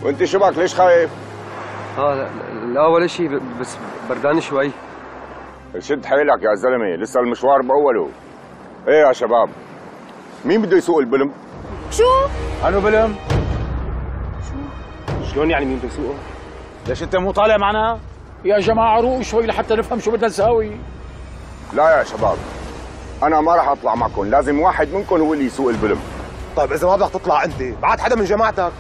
وانت شبك ليش خايف؟ لا, لا ولا شيء، بس بردان شوي. شد حيلك يا زلمه، لسه المشوار باوله. ايه يا شباب، مين بده يسوق البلم؟ شو؟ انو بلم؟ شلون يعني مين بده يسوقه؟ ليش انت مو طالع معنا؟ يا جماعه روقوا شوي لحتى نفهم شو بدنا نساوي. لا يا شباب، انا ما راح اطلع معكم، لازم واحد منكم هو اللي يسوق البلم. طيب اذا ما بدك تطلع انت، بعت حدا من جماعتك.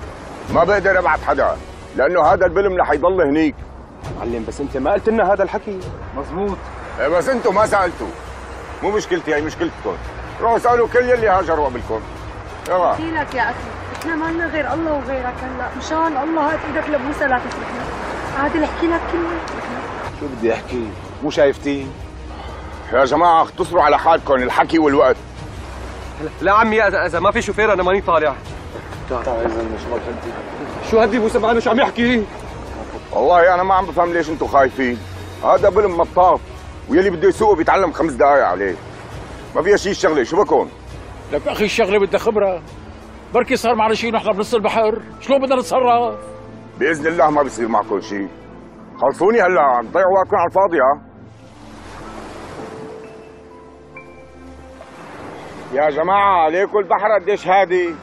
ما بقدر ابعت حدا، لانه هذا البلم رح يضل هنيك. معلم بس انت ما قلت لنا هذا الحكي. مزبوط. إيه بس انتم ما سالتوا. مو مشكلتي، هي مشكلتكم. روحوا اسالوا كل يلي هاجروا قبلكم. يلا. احكي لك يا اخي، احنا ما لنا غير الله وغيرك هلا، مشان الله هات ايدك لبوسه لا تفرحنا. عادل احكي لك كلمه. شو بدي احكي؟ مو شايفتين؟ يا جماعه اختصروا على حالكم الحكي والوقت. لا عمي، اذا ما في شوفير انا ماني طالع. تعال يا زلمه شو بدك انت؟ شو هدي بوسه معنا شو عم يحكي؟ والله انا ما عم بفهم ليش انتم خايفين. هذا بلم مطاف، ويلي بده يسوقه بيتعلم 5 دقائق عليه. ما فيها شيء الشغله، شو بكون؟ لك اخي الشغله بدها خبره. بركي صار معنا شيء ونحن بنص البحر، شلون بدنا نتصرف؟ باذن الله ما بيصير معكم شيء. خلصوني هلا، عم تضيعوا وقتكم على الفاضي. ها يا جماعه، عليكم البحر قديش هادي.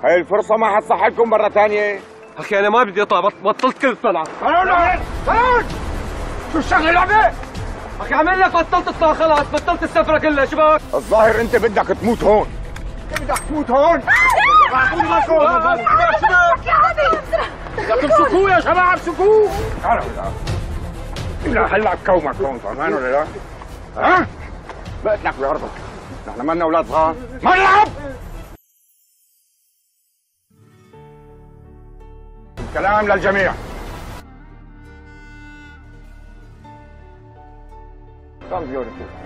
هاي الفرصه ما حتصح لكم مره ثانيه. اخي انا ما بدي اطلع، بطلت كل طلعه. تعالوا شو الشغله لعبه؟ اخي عمل لك بطلت اطلع خلاص، بطلت السفره كلها، شو بك؟ الظاهر انت بدك تموت هون. انت بدك تموت هون. لك امسكوه يا جماعه، امسكوه. تعالوا لا هلا كومك هون، فهمان ولا لا؟ ها؟ بقت لك بعرضك، نحن مالنا اولاد صغار، ما نلعب! الكلام للجميع.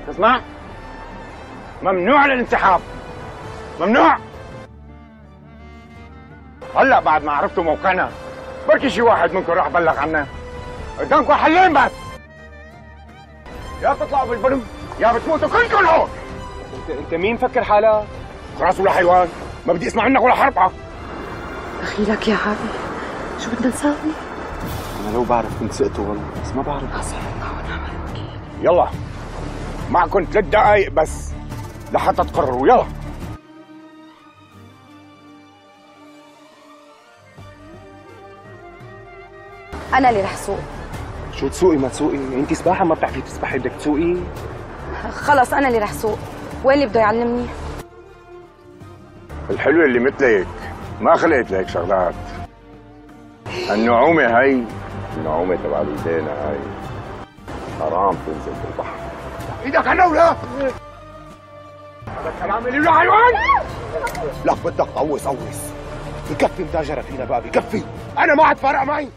تسمع؟ ممنوع الانسحاب، ممنوع. هلا بعد ما عرفتوا موقعنا بركي شي واحد منكم راح بلغ عنا. قدامكم حلين بس، يا بتطلعوا بالبرم يا بتموتوا كلكم هون. انت مين مفكر حالك؟ راس ولا حيوان، ما بدي اسمع منك ولا حرقه. دخيلك يا عادل، شو بدنا نساوي؟ انا لو بعرف كنت سقته والله، بس ما بعرف. يلا معكم 3 دقايق بس لحتى تقرروا، يلا. انا اللي رح سوق. شو تسوقي ما تسوقي؟ انت سباحه ما بتعرفي تسبحي، بدك تسوقي؟ خلص انا اللي رح سوق. وين اللي بده يعلمني؟ الحلوة اللي مثلك ما خلقت لهيك شغلات. النعومة هي، النعومة تبع اليدين هاي حرام تنزل بالبحر. ايدك عنا ولا؟ هذا الكلام اللي له حيوان؟ لك بدك قوس قوس. بكفي متاجرة فينا بقى، بكفي. انا ما عاد فارق معي.